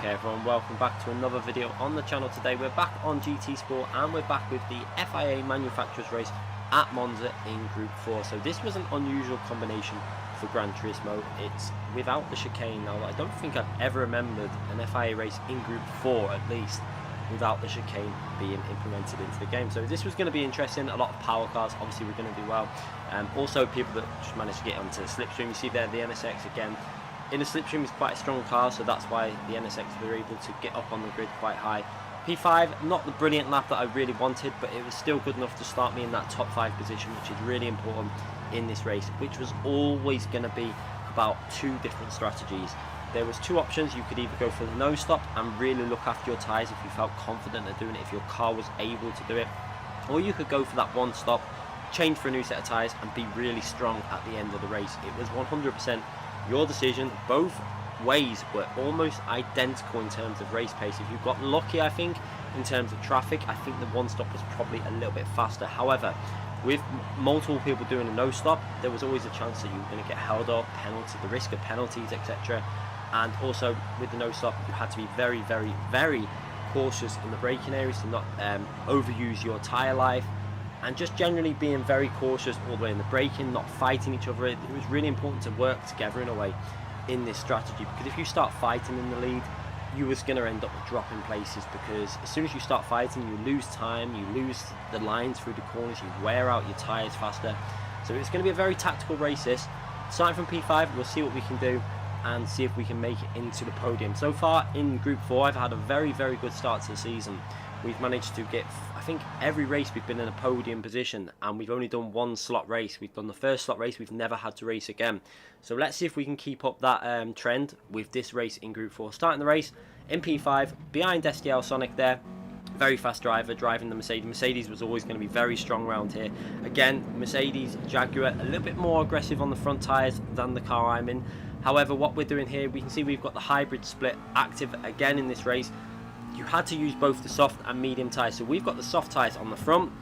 Okay everyone, welcome back to another video on the channel. Today we're back on GT Sport and we're back with the FIA manufacturers race at Monza in Group 4. So this was an unusual combination for Gran Turismo. It's without the chicane. Now I don't think I've ever remembered an FIA race in Group 4 at least without the chicane being implemented into the game. So this was going to be interesting. A lot of power cars, obviously we're going to do well. Also people that just managed to get onto the slipstream. You see there the NSX again. In the slipstream is quite a strong car, so that's why the NSX were able to get up on the grid quite high. P5, not the brilliant lap that I really wanted, but it was still good enough to start me in that top 5 position, which is really important in this race, which was always going to be about 2 different strategies. There was 2 options. You could either go for the no stop and really look after your tyres if you felt confident at doing it, if your car was able to do it, or you could go for that 1 stop, change for a new set of tyres and be really strong at the end of the race. It was 100% your decision. Both ways were almost identical in terms of race pace. If you got lucky, I think, in terms of traffic, I think the 1 stop was probably a little bit faster. However, with multiple people doing a no stop, there was always a chance that you were going to get held up, penalty, the risk of penalties, etc. And also with the no stop, you had to be very, very, very cautious in the braking areas to not overuse your tyre life, and just generally being very cautious all the way in the braking, not fighting each other. It was really important to work together in a way in this strategy, because if you start fighting in the lead, you was going to end up dropping places, because as soon as you start fighting, you lose time, you lose the lines through the corners, you wear out your tyres faster. So it's going to be a very tactical race this. Starting from P5, we'll see what we can do and see if we can make it into the podium. So far in Group 4, I've had a very, very good start to the season. We've managed to get, I think, every race we've been in a podium position, and we've only done 1 slot race. We've done the first slot race, we've never had to race again. So let's see if we can keep up that trend with this race in Group 4. Starting the race in P5, behind SDL Sonic there. Very fast driver, driving the Mercedes. Mercedes was always going to be very strong around here. Again, Mercedes Jaguar, a little bit more aggressive on the front tyres than the car I'm in. However, what we're doing here, we can see we've got the hybrid split active again in this race. You had to use both the soft and medium tyres. So we've got the soft tyres on the front,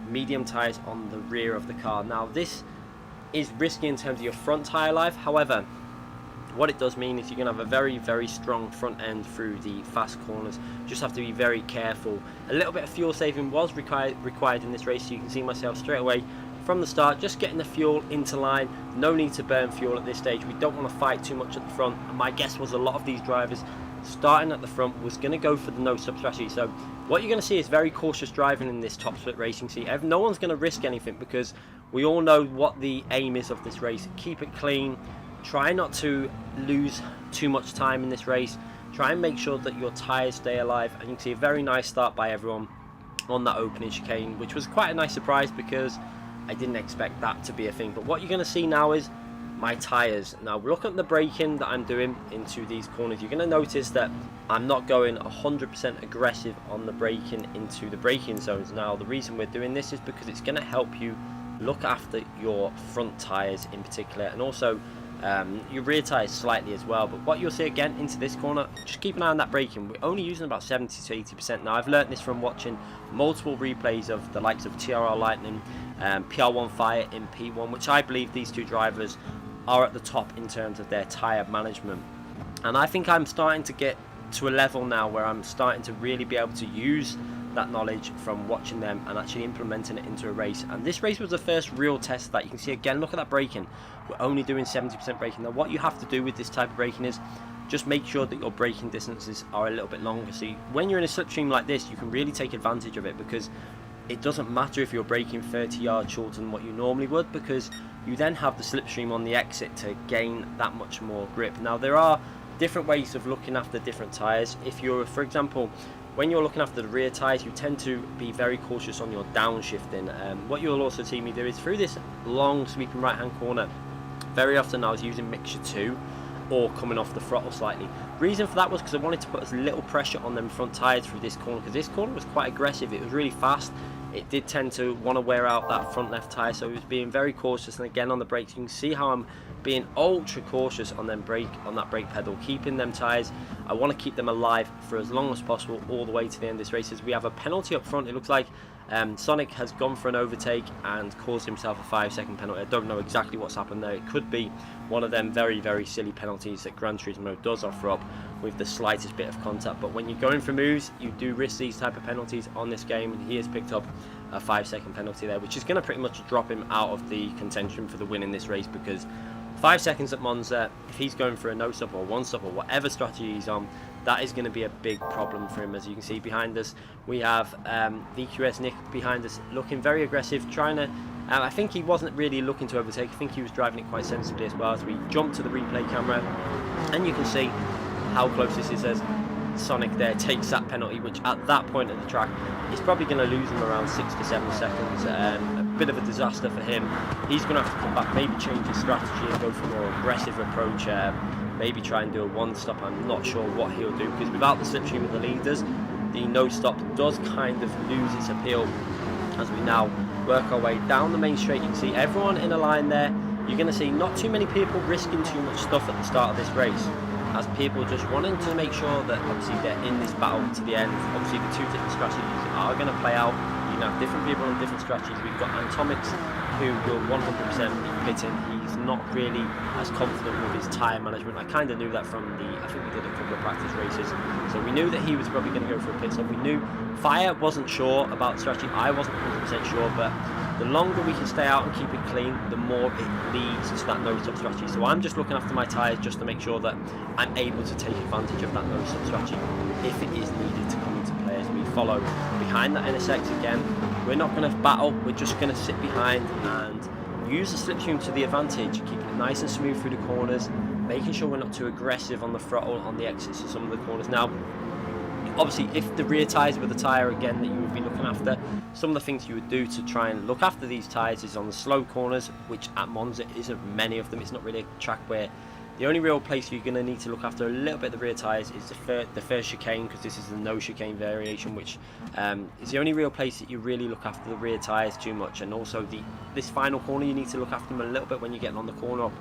medium tyres on the rear of the car. Now this is risky in terms of your front tyre life. However, what it does mean is you're going to have a very, very strong front end through the fast corners. Just have to be very careful. A little bit of fuel saving was required in this race. So you can see myself straight away from the start, just getting the fuel into line. No need to burn fuel at this stage. We don't want to fight too much at the front. And my guess was a lot of these drivers starting at the front was going to go for the no stop strategy. So what you're going to see is very cautious driving in this top split racing. See, no one's going to risk anything, because we all know what the aim is of this race. Keep it clean, try not to lose too much time in this race, try and make sure that your tyres stay alive. And you can see a very nice start by everyone on that opening chicane, which was quite a nice surprise because I didn't expect that to be a thing. But what you're going to see now is my tyres. Now look at the braking that I'm doing into these corners. You're going to notice that I'm not going 100% aggressive on the braking into the braking zones. Now the reason we're doing this is because it's going to help you look after your front tyres in particular, and also your rear tyres slightly as well. But what you'll see again into this corner, just keep an eye on that braking. We're only using about 70 to 80%. Now I've learnt this from watching multiple replays of the likes of TRL Lightning, PR1 Fire in P1, which I believe these 2 drivers are at the top in terms of their tyre management. And I think I'm starting to get to a level now where I'm starting to really be able to use that knowledge from watching them and actually implementing it into a race. And this race was the first real test that you can see again. Look at that braking. We're only doing 70% braking. Now what you have to do with this type of braking is just make sure that your braking distances are a little bit longer. So when you're in a slipstream like this, you can really take advantage of it, because it doesn't matter if you're braking 30 yards shorter than what you normally would, because you then have the slipstream on the exit to gain that much more grip. Now there are different ways of looking after different tyres. If you're, for example, when you're looking after the rear tyres, you tend to be very cautious on your downshifting. What you'll also see me do is through this long sweeping right hand corner, very often I was using mixture 2 or coming off the throttle slightly. Reason for that was because I wanted to put as little pressure on them front tyres through this corner, because this corner was quite aggressive. It was really fast. It did tend to want to wear out that front left tyre, so it was being very cautious. And again on the brakes, you can see how I'm being ultra cautious on that brake pedal, keeping them tyres. I want to keep them alive for as long as possible all the way to the end of this race. As we have a penalty up front, it looks like Sonic has gone for an overtake and caused himself a 5-second penalty. I don't know exactly what's happened there. It could be one of them very, very silly penalties that Gran Turismo does offer up with the slightest bit of contact. But when you're going for moves, you do risk these type of penalties on this game, and he has picked up a 5-second penalty there, which is going to pretty much drop him out of the contention for the win in this race, because 5 seconds at Monza, if he's going for a no stop or one stop or whatever strategy he's on, that is going to be a big problem for him. As you can see behind us, we have VQS Nick behind us looking very aggressive, trying to I think he wasn't really looking to overtake. I think he was driving it quite sensibly as well. As we jump to the replay camera, and you can see how close this is as Sonic there takes that penalty, which at that point of the track is probably going to lose him around 6 to 7 seconds. A bit of a disaster for him. He's going to have to come back, maybe change his strategy and go for a more aggressive approach, maybe try and do a one stop. I'm not sure what he'll do, because without the slipstream of the leaders, the no stop does kind of lose its appeal. As we now work our way down the main straight, you can see everyone in a line there. You're going to see not too many people risking too much stuff at the start of this race, as people just wanting to make sure that obviously they're in this battle to the end. Obviously the two different strategies are going to play out. You can have different people on different strategies. We've got Atomics, who will 100% be pitting. He's not really as confident with his tyre management. I kind of knew that from I think we did a couple of practice races, so we knew that he was probably going to go for a pit stop. We knew Fire wasn't sure about the strategy. I wasn't 100% sure, but the longer we can stay out and keep it clean, the more it leads to that no-stop strategy. So I'm just looking after my tyres just to make sure that I'm able to take advantage of that no-stop strategy if it is needed to come into play. As we follow behind that NSX again, we're not going to battle, we're just going to sit behind and use the slipstream to the advantage, keeping it nice and smooth through the corners, making sure we're not too aggressive on the throttle on the exits of some of the corners. Now, obviously, if the rear tyres were the tyre again that you would be looking after, some of the things you would do to try and look after these tyres is on the slow corners, which at Monza isn't many of them. It's not really a track where the only real place you're going to need to look after a little bit of the rear tyres is the first chicane, because this is the no chicane variation, which is the only real place that you really look after the rear tyres too much. And also this final corner, you need to look after them a little bit when you're getting on the corner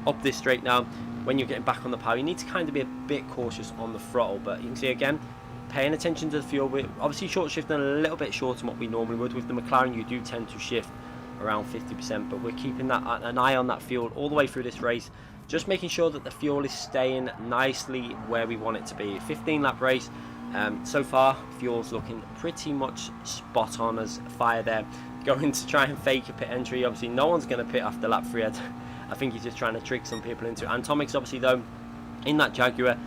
up this straight. Now, when you're getting back on the power, you need to kind of be a bit cautious on the throttle. But you can see again, paying attention to the fuel. We're obviously short shifting a little bit shorter than what we normally would. With the McLaren, you do tend to shift around 50%, but we're keeping an eye on that fuel all the way through this race, just making sure that the fuel is staying nicely where we want it to be. 15-lap race. So far, fuel's looking pretty much spot on, as Fire there going to try and fake a pit entry. Obviously, no one's going to pit after lap 3. I think he's just trying to trick some people into it. Atomics, obviously, though, in that Jaguar,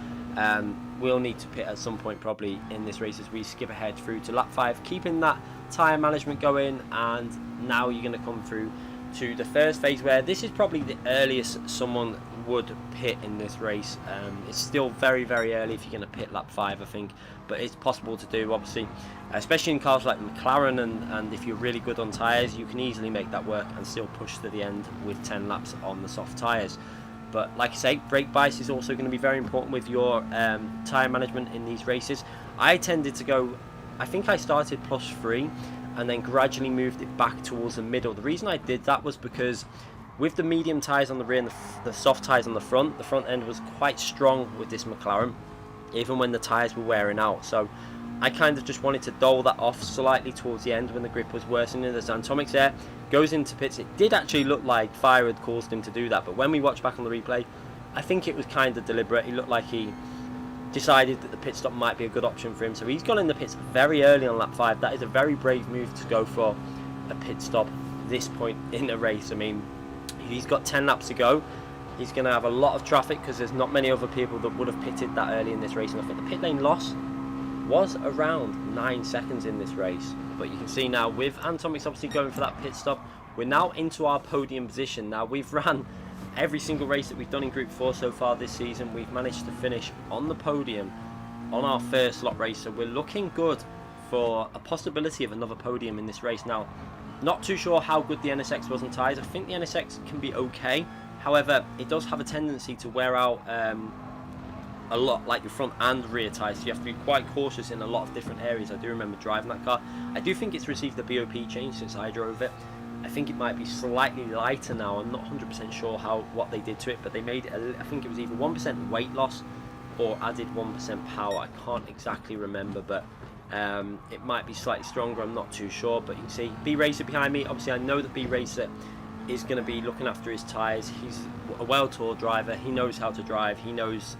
will need to pit at some point probably in this race as we skip ahead through to lap 5, keeping that tyre management going. And now you're going to come through to the first phase, where this is probably the earliest someone would pit in this race. It's still very, very early if you're going to pit lap 5, I think, but it's possible to do, obviously, especially in cars like the McLaren, and if you're really good on tyres, you can easily make that work and still push to the end with 10 laps on the soft tyres. But like I say, brake bias is also going to be very important with your tyre management in these races. I tended to go, I think I started +3 and then gradually moved it back towards the middle. The reason I did that was because with the medium tyres on the rear and the soft tyres on the front end was quite strong with this McLaren, even when the tyres were wearing out. So I kind of just wanted to dole that off slightly towards the end when the grip was worsening. As Atomics there goes into pits, it did actually look like Fire had caused him to do that, but when we watch back on the replay, I think it was kind of deliberate. It looked like he decided that the pit stop might be a good option for him, so he's gone in the pits very early on lap 5. That is a very brave move to go for a pit stop this point in the race. I mean, he's got 10 laps to go. He's going to have a lot of traffic because there's not many other people that would have pitted that early in this race, and I think the pit lane loss was around 9 seconds in this race. But you can see now with Atomics obviously going for that pit stop, we're now into our podium position. Now, we've ran every single race that we've done in Group 4 so far this season. We've managed to finish on the podium on our first lot race, so we're looking good for a possibility of another podium in this race. Now, not too sure how good the NSX was on tyres. I think the NSX can be okay, however it does have a tendency to wear out a lot, like your front and rear tyres, so you have to be quite cautious in a lot of different areas. I do remember driving that car. I do think it's received the BOP change since I drove it. I think it might be slightly lighter now. I'm not 100% sure what they did to it, but they made it, I think it was either 1% weight loss or added 1% power. I can't exactly remember, but It might be slightly stronger, I'm not too sure, but you can see B-Racer behind me. Obviously I know that B-Racer is going to be looking after his tyres. He's a well-taught driver, he knows how to drive, he knows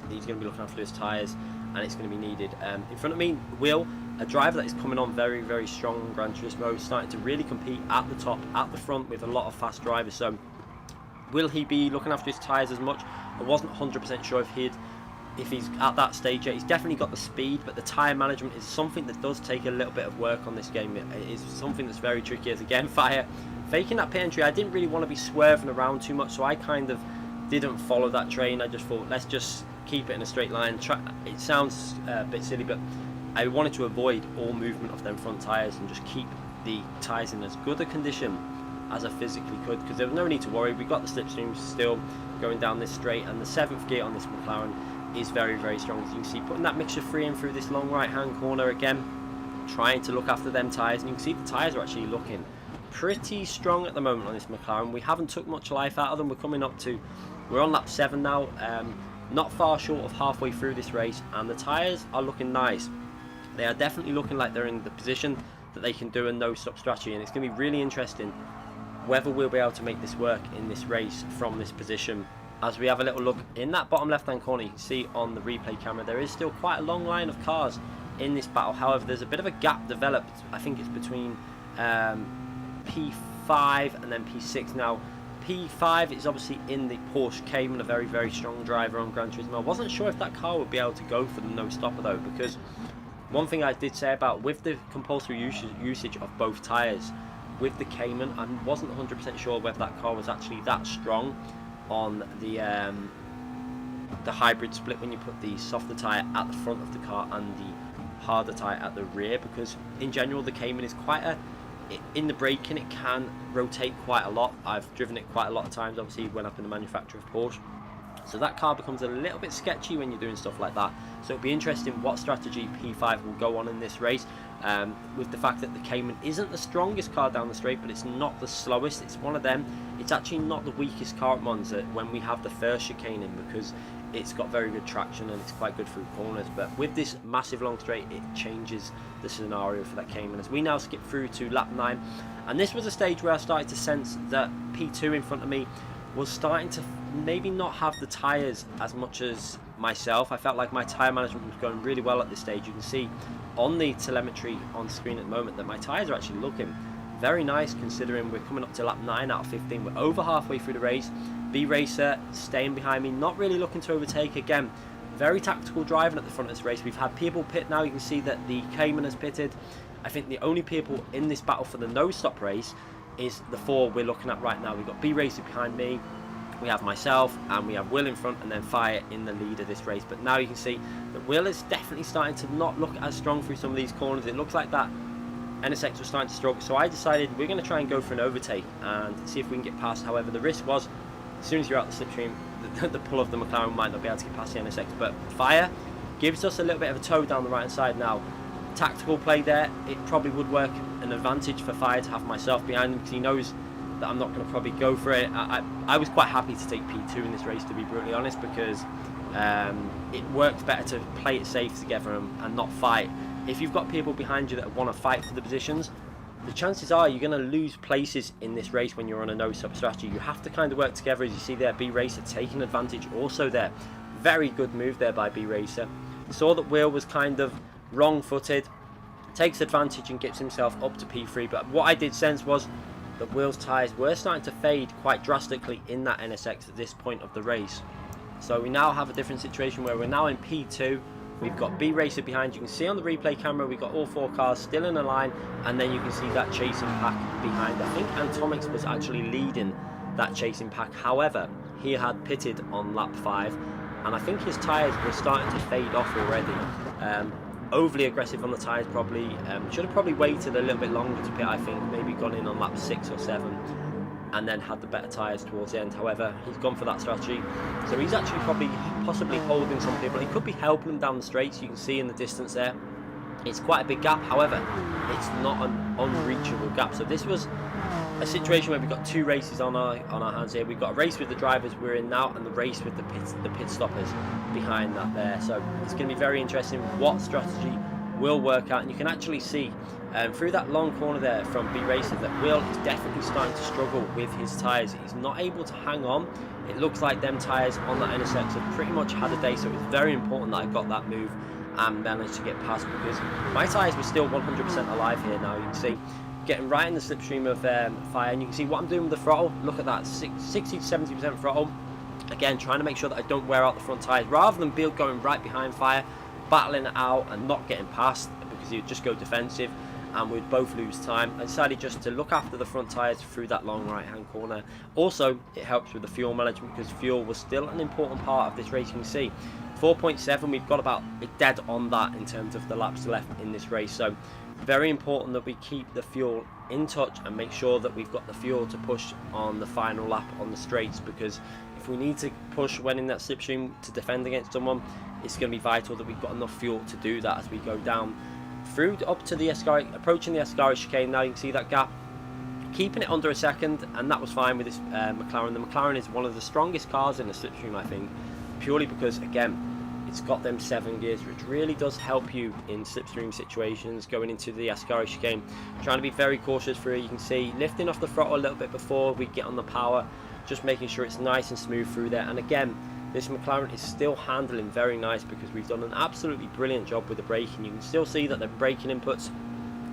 he's going to be looking after his tyres, and it's going to be needed. In front of me, Will, a driver that is coming on very, very strong in Gran Turismo, starting to really compete at the top, at the front, with a lot of fast drivers. So will he be looking after his tyres as much? I wasn't 100% sure if he's at that stage yet. He's definitely got the speed, but the tyre management is something that does take a little bit of work on this game. It is something that's very tricky. As again, Fire faking that pit entry, I didn't really want to be swerving around too much, so I kind of didn't follow that train. I just thought, let's just keep it in a straight line. It sounds a bit silly, but I wanted to avoid all movement of them front tyres and just keep the tyres in as good a condition as I physically could, because there was no need to worry. We got the slipstreams still going down this straight, and the 7th gear on this McLaren is very, very strong. As you can see, putting that mixture free in through this long right hand corner again, trying to look after them tyres, and you can see the tyres are actually looking pretty strong at the moment on this McLaren. We haven't took much life out of them. We're on lap 7 now, not far short of halfway through this race, and the tyres are looking nice. They are definitely looking like they're in the position that they can do a no-stop strategy, and it's going to be really interesting whether we'll be able to make this work in this race from this position. As we have a little look in that bottom left-hand corner, you can see on the replay camera there is still quite a long line of cars in this battle. However, there's a bit of a gap developed. I think it's between P5 and then P6 now. P5 is obviously in the Porsche Cayman, a very, very strong driver on Gran Turismo. I wasn't sure if that car would be able to go for the no-stopper though, because one thing I did say about with the compulsory usage of both tyres with the Cayman, I wasn't 100% sure whether that car was actually that strong on the hybrid split when you put the softer tyre at the front of the car and the harder tyre at the rear, because in general the Cayman is quite in the braking it can rotate quite a lot. I've driven it quite a lot of times, obviously when I've been the manufacturer of Porsche, so that car becomes a little bit sketchy when you're doing stuff like that. So it'll be interesting what strategy P5 will go on in this race, with the fact that the Cayman isn't the strongest car down the straight, but it's not the slowest. It's one of them. It's actually not the weakest car at Monza when we have the first chicane in, because it's got very good traction and it's quite good through corners. But with this massive long straight, it changes the scenario for that Cayman. As we now skip through to lap 9, and this was a stage where I started to sense that P2 in front of me was starting to maybe not have the tyres as much as myself. I felt like my tyre management was going really well at this stage. You can see on the telemetry on screen at the moment that my tyres are actually looking very nice, considering we're coming up to lap 9 out of 15. We're over halfway through the race. B-Racer staying behind me, not really looking to overtake. Again, very tactical driving at the front of this race. We've had people pit now. You can see that the Cayman has pitted. I think the only people in this battle for the no-stop race is the 4 we're looking at right now. We've got B-Racer behind me, we have myself, and we have Will in front, and then Fire in the lead of this race. But now you can see that Will is definitely starting to not look as strong through some of these corners. It looks like that NSX was starting to struggle, so I decided we're going to try and go for an overtake and see if we can get past. However, the risk was, as soon as you're out the slipstream, the pull of the McLaren might not be able to get past the NSX. But Fire gives us a little bit of a tow down the right hand side now. Tactical play there, it probably would work an advantage for Fire to have myself behind him, because he knows that I'm not going to probably go for it. I was quite happy to take P2 in this race, to be brutally honest, because it works better to play it safe together and not fight. If you've got people behind you that want to fight for the positions, the chances are you're going to lose places in this race when you're on a no-stop strategy. You have to kind of work together. As you see there, B-Racer taking advantage also there. Very good move there by B-Racer. Saw that Will was kind of wrong-footed, takes advantage and gets himself up to P3. But what I did sense was that Will's tyres were starting to fade quite drastically in that NSX at this point of the race. So we now have a different situation where we're now in P2. We've got B-Racer behind. You can see on the replay camera we've got all 4 cars still in a line, and then you can see that chasing pack behind. I think Antomix was actually leading that chasing pack. However, he had pitted on lap 5, and I think his tyres were starting to fade off already. Overly aggressive on the tyres probably. Should have probably waited a little bit longer to pit, I think. Maybe gone in on lap 6 or 7 and then had the better tyres towards the end. However, he's gone for that strategy. So he's actually possibly holding some people. He could be helping them down the straights. You can see in the distance there. It's quite a big gap. However, it's not an unreachable gap. So this was a situation where we've got 2 races on our hands here. We've got a race with the drivers we're in now, and the race with the pit stoppers behind that there. So it's going to be very interesting what strategy will work out. And you can actually see through that long corner there from B Racer that Will is definitely starting to struggle with his tyres. He's not able to hang on. It looks like them tyres on that NSX have pretty much had a day, so it's very important that I got that move and managed to get past, because my tyres were still 100% alive here. Now you can see getting right in the slipstream of Fire, and you can see what I'm doing with the throttle. Look at that, 60 to 70% throttle. Again, trying to make sure that I don't wear out the front tyres, rather than going right behind Fire, battling it out and not getting past, because he would just go defensive and we'd both lose time. I decided just to look after the front tyres through that long right hand corner. Also, it helps with the fuel management, because fuel was still an important part of this race. You can see 4.7, we've got about dead on that in terms of the laps left in this race. So very important that we keep the fuel in touch and make sure that we've got the fuel to push on the final lap on the straights, because if we need to push when in that slipstream to defend against someone, it's going to be vital that we've got enough fuel to do that as we go down through up to the Ascari, approaching the Ascari chicane. Now you can see that gap, keeping it under a second, and that was fine with this McLaren. The McLaren is one of the strongest cars in the slipstream, I think, purely because, again, it's got them 7 gears, which really does help you in slipstream situations going into the Ascari chicane. Trying to be very cautious through it. You can see lifting off the throttle a little bit before we get on the power, just making sure it's nice and smooth through there. And again, this McLaren is still handling very nice, because we've done an absolutely brilliant job with the braking. You can still see that the braking inputs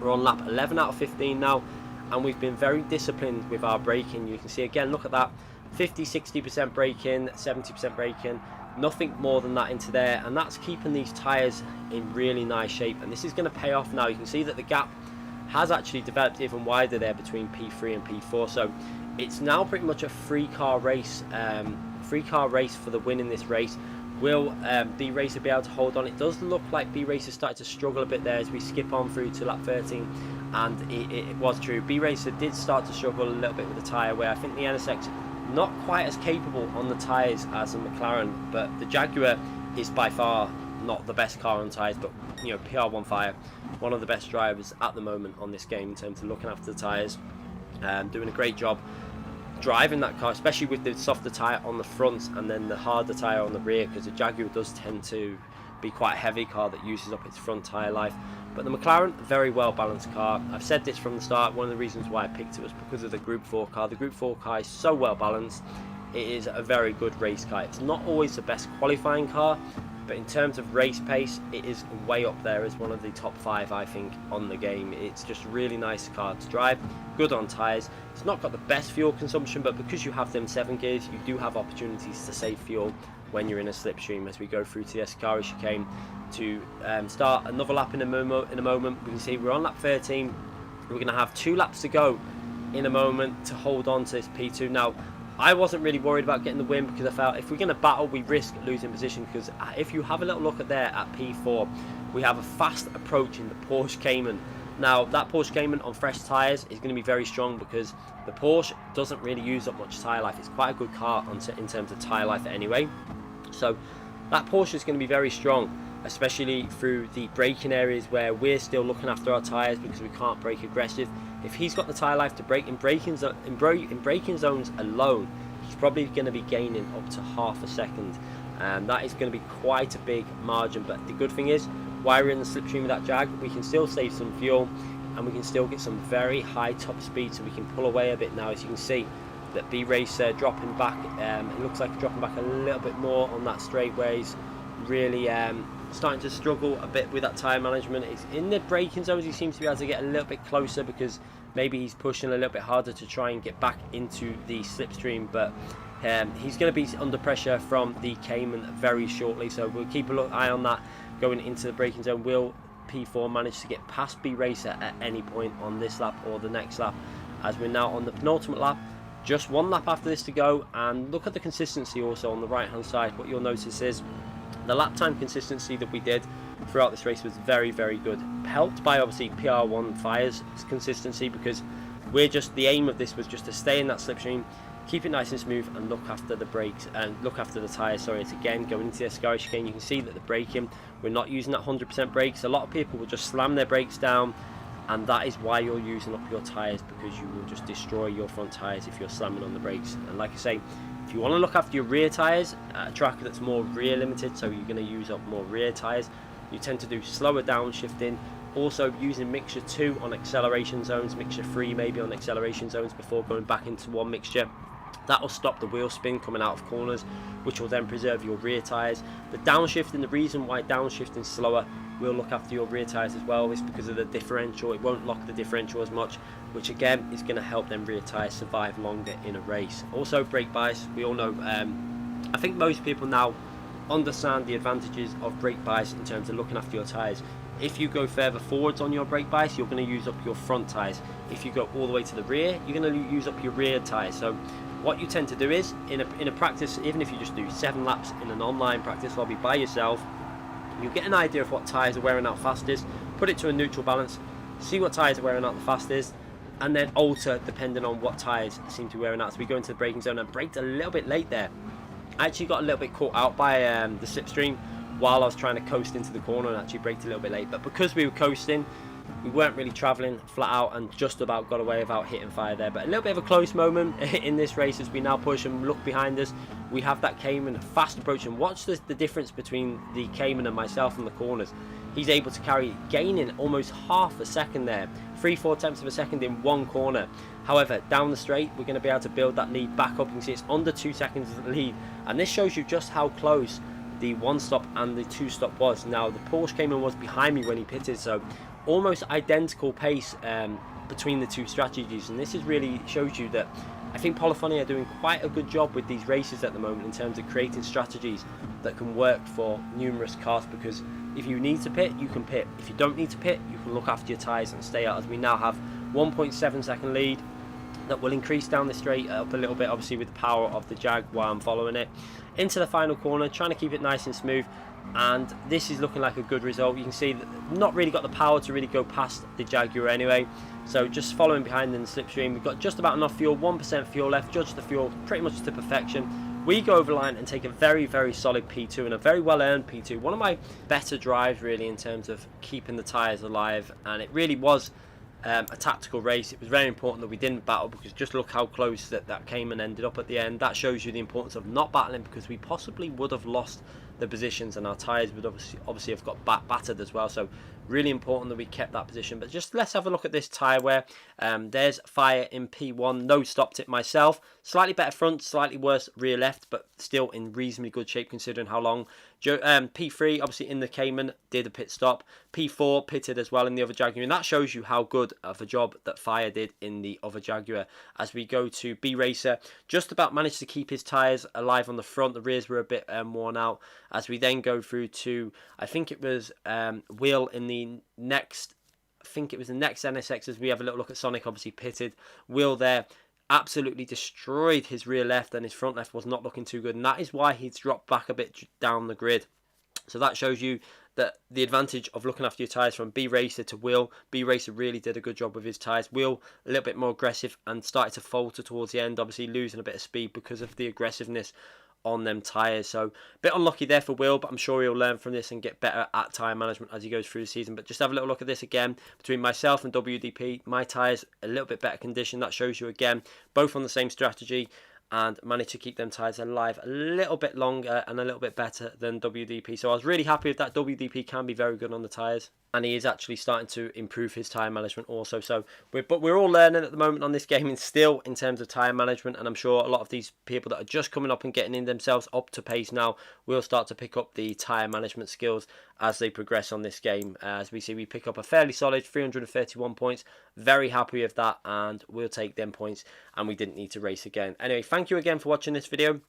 are on lap 11 out of 15 now, and we've been very disciplined with our braking. You can see again, look at that, 50-60% braking, 70% braking, nothing more than that into there, and that's keeping these tyres in really nice shape, and this is going to pay off now. You can see that the gap has actually developed even wider there between P3 and P4, so it's now pretty much a free car race for the win in this race. Will B Racer be able to hold on? It does look like B Racer started to struggle a bit there as we skip on through to lap 13, and it was true. B Racer did start to struggle a little bit with the tyre wear. I think the NSX not quite as capable on the tyres as the McLaren, but the Jaguar is by far not the best car on tyres. But you know, PR1 Fire, one of the best drivers at the moment on this game in terms of looking after the tyres, doing a great job driving that car, especially with the softer tyre on the front and then the harder tyre on the rear, because the Jaguar does tend to be quite a heavy car that uses up its front tyre life. But the McLaren, a very well balanced car. I've said this from the start, one of the reasons why I picked it was because of the Group 4 car. The Group 4 car is so well balanced, it is a very good race car. It's not always the best qualifying car, but in terms of race pace, it is way up there as one of the top 5, I think, on the game. It's just a really nice car to drive, good on tyres. It's not got the best fuel consumption, but because you have them 7 gears, you do have opportunities to save fuel when you're in a slipstream. As we go through to the Ascari chicane to start another lap in a moment, we can see we're on lap 13. We're going to have 2 laps to go in a moment to hold on to this P2. Now, I wasn't really worried about getting the win, because I felt if we're going to battle, we risk losing position, because if you have a little look at there at P4, we have a fast approach in the Porsche Cayman. Now, that Porsche Cayman on fresh tyres is going to be very strong, because the Porsche doesn't really use up much tyre life. It's quite a good car in terms of tyre life anyway. So that Porsche is going to be very strong, especially through the braking areas where we're still looking after our tyres because we can't brake aggressive. If he's got the tyre life to brake in braking zones alone, he's probably going to be gaining up to half a second, and that is going to be quite a big margin. But the good thing is, while we're in the slipstream of that Jag, we can still save some fuel, and we can still get some very high top speed, so we can pull away a bit now. As you can see that B Racer dropping back, it looks like dropping back a little bit more on that straight, where he's really starting to struggle a bit with that tyre management. It's in the braking zones he seems to be able to get a little bit closer, because maybe he's pushing a little bit harder to try and get back into the slipstream. But he's going to be under pressure from the Cayman very shortly, so we'll keep an eye on that going into the braking zone. Will P4 manage to get past B Racer at any point on this lap or the next lap, as we're now on the penultimate lap? Just 1 lap after this to go, and look at the consistency also on the right hand side. What you'll notice is the lap time consistency that we did throughout this race was very, very good, helped by obviously PR1 Fire's consistency, because the aim of this was just to stay in that slipstream, keep it nice and smooth, and look after the brakes and look after the tyres. Sorry, it's again going into the Ascari chicane. You can see that the braking, we're not using that 100% brakes. A lot of people will just slam their brakes down, and that is why you're using up your tyres, because you will just destroy your front tyres if you're slamming on the brakes. And like I say, if you want to look after your rear tyres, a track that's more rear limited, so you're going to use up more rear tyres, you tend to do slower downshifting. Also using mixture 2 on acceleration zones, mixture 3 maybe on acceleration zones before going back into one mixture. That will stop the wheel spin coming out of corners, which will then preserve your rear tyres. The downshifting, the reason why downshifting slower will look after your rear tyres as well is because of the differential. It won't lock the differential as much, which again is going to help them rear tyres survive longer in a race. Also brake bias, we all know, I think most people now understand the advantages of brake bias in terms of looking after your tyres. If you go further forwards on your brake bias, you're going to use up your front tyres. If you go all the way to the rear, you're going to use up your rear tyres. So what you tend to do is, in a practice, even if you just do 7 laps in an online practice lobby by yourself, you get an idea of what tyres are wearing out fastest, put it to a neutral balance, see what tyres are wearing out the fastest, and then alter depending on what tyres seem to be wearing out. So we go into the braking zone, and braked a little bit late there. I actually got a little bit caught out by the slipstream while I was trying to coast into the corner, and actually braked a little bit late. But because we were coasting, we weren't really travelling flat out, and just about got away without hitting fire there. But a little bit of a close moment in this race as we now push and look behind us. We have that Cayman fast approaching. Watch the difference between the Cayman and myself in the corners. He's able to carry, gaining almost half a second there, 3/4 tenths of a second in one corner. However, down the straight, we're going to be able to build that lead back up. You can see it's under 2 seconds of the lead, and this shows you just how close the 1-stop and the 2-stop was. Now, the Porsche Cayman was behind me when he pitted, so almost identical pace between the two strategies, and this is really shows you that I think Polyphony are doing quite a good job with these races at the moment in terms of creating strategies that can work for numerous cars, because if you need to pit, you can pit. If you don't need to pit, you can look after your tyres and stay out, as we now have 1.7 second lead that will increase down the straight up a little bit, obviously with the power of the Jag while I'm following it. Into the final corner, trying to keep it nice and smooth, and this is looking like a good result. You can see that not really got the power to really go past the Jaguar anyway, so just following behind in the slipstream. We've got just about enough fuel, 1% fuel left, judge the fuel pretty much to perfection. We go over the line and take a very, very solid P2, and a very well earned P2. One of my better drives really in terms of keeping the tyres alive, and it really was a tactical race. It was very important that we didn't battle, because just look how close that came and ended up at the end. That shows you the importance of not battling, because we possibly would have lost the positions, and our tyres would obviously have got battered as well. So really important that we kept that position. But just let's have a look at this tyre wear. There's fire in P1. No stopped it myself. Slightly better front, slightly worse rear left, but still in reasonably good shape considering how long. P3 obviously in the Cayman did a pit stop. P4 pitted as well in the other Jaguar, and that shows you how good of a job that Fire did in the other Jaguar. As we go to B Racer, just about managed to keep his tyres alive on the front. The rears were a bit worn out. As we then go through to, I think it was Will in the next, I think it was the next NSX, as we have a little look at Sonic, obviously pitted. Will there absolutely destroyed his rear left, and his front left was not looking too good, and that is why he's dropped back a bit down the grid. So that shows you that the advantage of looking after your tyres from B Racer to Will. B Racer really did a good job with his tyres. Will a little bit more aggressive and started to falter towards the end, obviously losing a bit of speed because of the aggressiveness on them tyres. So a bit unlucky there for Will, but I'm sure he'll learn from this and get better at tyre management as he goes through the season. But just have a little look at this again between myself and WDP. My tyres a little bit better condition. That shows you again both on the same strategy, and managed to keep them tyres alive a little bit longer and a little bit better than WDP. So I was really happy with that. WDP can be very good on the tyres, and he is actually starting to improve his tyre management also. So we're all learning at the moment on this gaming still in terms of tyre management, and I'm sure a lot of these people that are just coming up and getting in themselves up to pace now will start to pick up the tyre management skills as they progress on this game. As we see, we pick up a fairly solid 331 points. Very happy with that, and we'll take them points, and we didn't need to race again. Anyway, thank you again for watching this video.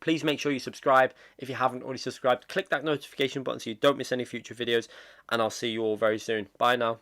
Please make sure you subscribe if you haven't already subscribed. Click that notification button so you don't miss any future videos, and I'll see you all very soon. Bye now.